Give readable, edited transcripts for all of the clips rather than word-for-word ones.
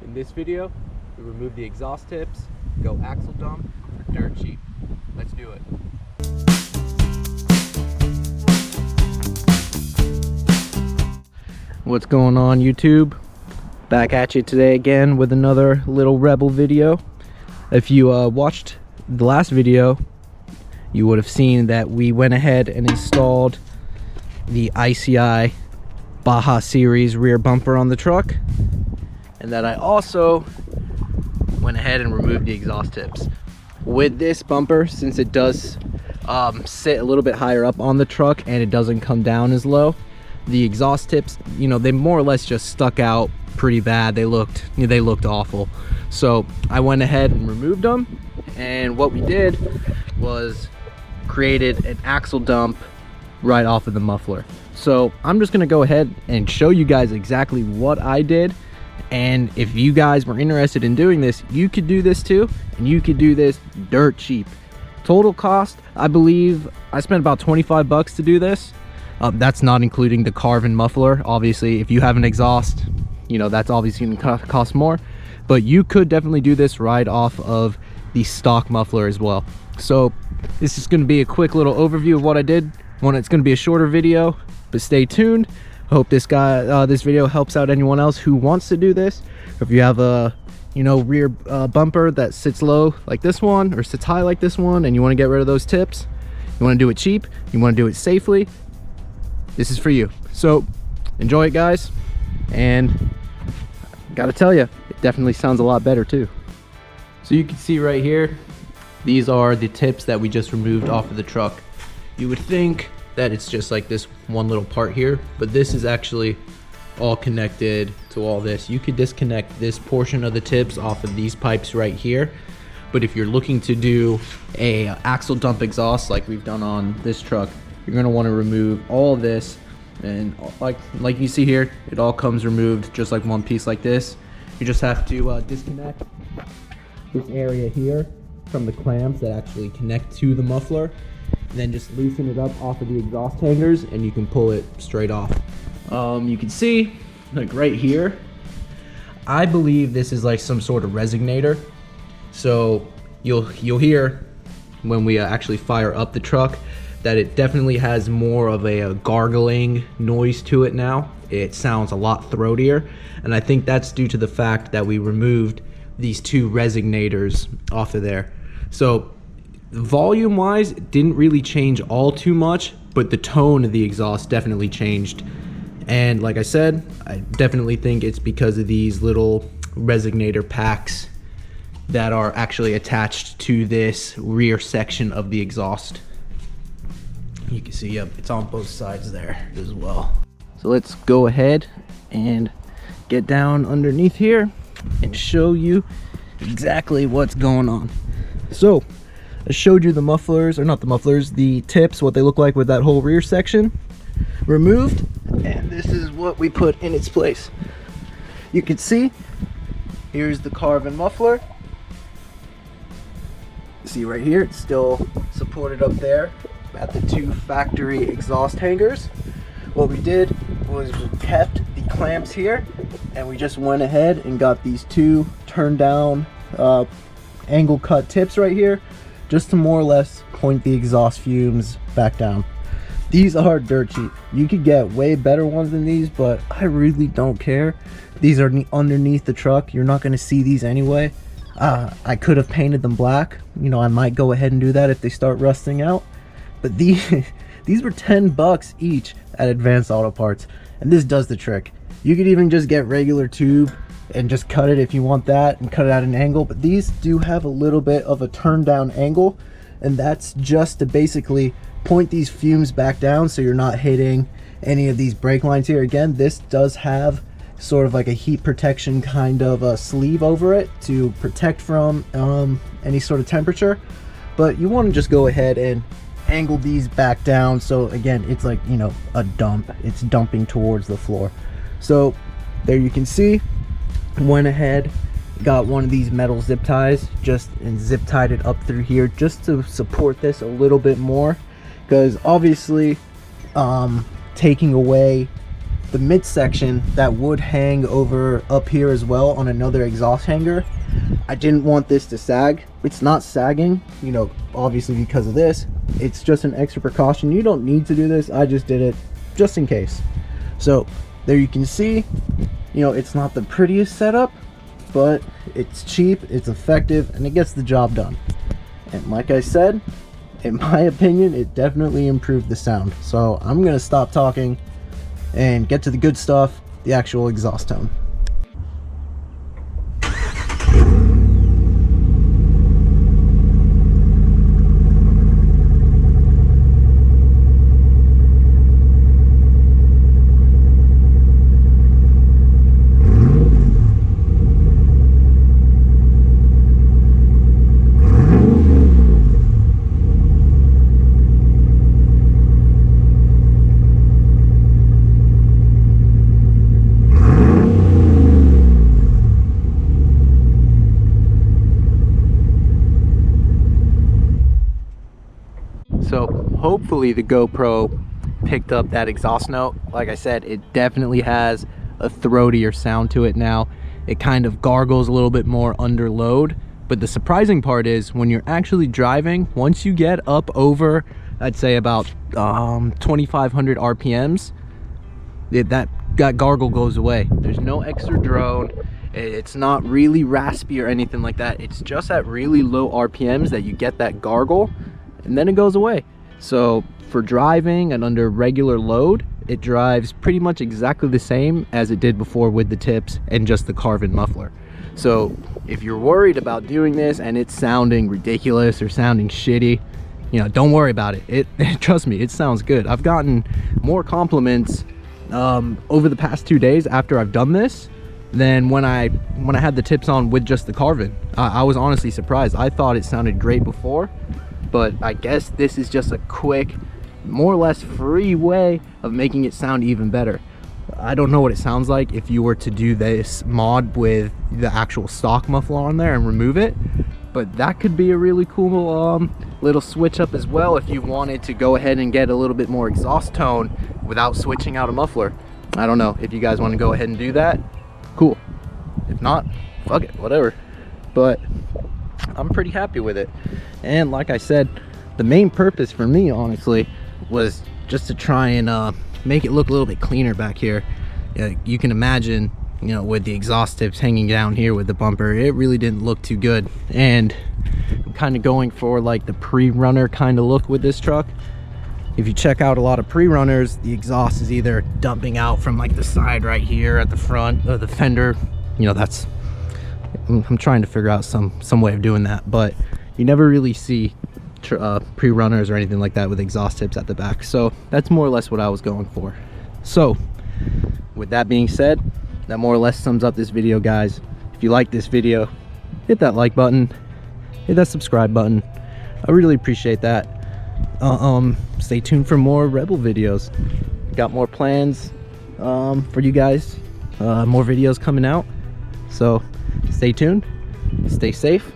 In this video, we remove the exhaust tips, go axle dump for dirt cheap. Let's do it. What's going on, YouTube? Back at you today again with another little rebel video. If you watched the last video, you would have seen that we went ahead and installed the ICI Baja Series rear bumper on the truck, and that I also went ahead and removed the exhaust tips. With this bumper, since it does sit a little bit higher up on the truck and it doesn't come down as low, the exhaust tips, you know, they more or less just stuck out pretty bad. They looked awful. So I went ahead and removed them, and what we did was created an axle dump right off of the muffler. So I'm just gonna go ahead and show you guys exactly what I did, and if you guys were interested in doing this, you could do this too, and you could do this dirt cheap. Total cost, I believe I spent about 25 bucks to do this. That's not including the Carven muffler. Obviously, if you have an exhaust, you know, that's obviously gonna cost more, but you could definitely do this right off of the stock muffler as well. So this is gonna be a quick little overview of what I did. It's gonna be a shorter video, but stay tuned. I hope this video helps out anyone else who wants to do this. If you have a, you know, rear bumper that sits low like this one or sits high like this one, and you want to get rid of those tips, you want to do it cheap, you want to do it safely, this is for you. So enjoy it, guys, and gotta tell you, it definitely sounds a lot better too. So you can see right here, these are the tips that we just removed off of the truck. You would think that it's just like this one little part here, but this is actually all connected to all this. You could disconnect this portion of the tips off of these pipes right here, but if you're looking to do a axle dump exhaust like we've done on this truck, you're going to want to remove all of this, and like you see here, it all comes removed just like one piece like this. You just have to disconnect this area here from the clamps that actually connect to the muffler, and then just loosen it up off of the exhaust hangers, and you can pull it straight off. You can see, like right here, I believe this is like some sort of resonator. So you'll hear when we actually fire up the truck that it definitely has more of a gargling noise to it now. It sounds a lot throatier, and I think that's due to the fact that we removed these two resonators off of there. So volume wise, it didn't really change all too much, but the tone of the exhaust definitely changed. And like I said, I definitely think it's because of these little resonator packs that are actually attached to this rear section of the exhaust. You can see, yep, it's on both sides there as well. So let's go ahead and get down underneath here and show you exactly what's going on. So I showed you the mufflers, or not the mufflers, the tips, what they look like with that whole rear section removed, and this is what we put in its place. You can see, here's the Carven muffler. See right here, it's still supported up there at the two factory exhaust hangers. What we did was we kept the clamps here, and we just went ahead and got these two turned down angle cut tips right here, just to more or less point the exhaust fumes back down. These are dirt cheap. You could get way better ones than these, but I really don't care. These are underneath the truck. You're not going to see these anyway. I could have painted them black. You know, I might go ahead and do that if they start rusting out. But these were 10 bucks each at Advanced Auto Parts, and this does the trick. You could even just get regular tube and just cut it if you want that, and cut it at an angle, but these do have a little bit of a turn down angle, and that's just to basically point these fumes back down so you're not hitting any of these brake lines here. Again, this does have sort of like a heat protection kind of a sleeve over it to protect from any sort of temperature, but you want to just go ahead and angle these back down so again it's like, you know, a dump, it's dumping towards the floor. So there you can see, went ahead, got one of these metal zip ties and zip tied it up through here just to support this a little bit more, because obviously taking away the midsection that would hang over up here as well on another exhaust hanger. I didn't want this to sag. It's not sagging, you know, obviously because of this. It's just an extra precaution. You don't need to do this. I just did it just in case. So there you can see, you know, it's not the prettiest setup, but it's cheap, it's effective, and it gets the job done. And like I said, in my opinion, it definitely improved the sound. So I'm gonna stop talking and get to the good stuff, the actual exhaust tone. So hopefully the GoPro picked up that exhaust note. Like I said, it definitely has a throatier sound to it now. It kind of gargles a little bit more under load. But the surprising part is when you're actually driving, once you get up over, I'd say about 2,500 RPMs, that gargle goes away. There's no extra drone. It's not really raspy or anything like that. It's just at really low RPMs that you get that gargle, and then it goes away. So for driving and under regular load, it drives pretty much exactly the same as it did before with the tips and just the Carven muffler. So if you're worried about doing this and it's sounding ridiculous or sounding shitty, you know, don't worry about it. Trust me, it sounds good. I've gotten more compliments over the past 2 days after I've done this than when I had the tips on with just the Carven. I was honestly surprised. I thought it sounded great before, but I guess this is just a quick, more or less free way of making it sound even better. I don't know what it sounds like if you were to do this mod with the actual stock muffler on there and remove it, but that could be a really cool little switch up as well if you wanted to go ahead and get a little bit more exhaust tone without switching out a muffler. I don't know if you guys want to go ahead and do that, cool. If not, fuck it, whatever. But I'm pretty happy with it. And like I said, the main purpose for me honestly was just to try and make it look a little bit cleaner back here. You can imagine, you know, with the exhaust tips hanging down here with the bumper, it really didn't look too good. And I'm kind of going for like the pre-runner kind of look with this truck. If you check out a lot of pre-runners, the exhaust is either dumping out from like the side right here at the front of the fender. You know, that's, I'm trying to figure out some way of doing that, but you never really see pre-runners or anything like that with exhaust tips at the back. So that's more or less what I was going for. So with that being said, that more or less sums up this video, guys. If you like this video, hit that like button, hit that subscribe button. I really appreciate that. Stay tuned for more Rebel videos. Got more plans for you guys, more videos coming out, so stay tuned, stay safe,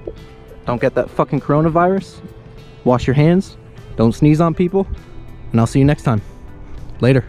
don't get that fucking coronavirus, wash your hands, don't sneeze on people, and I'll see you next time. Later.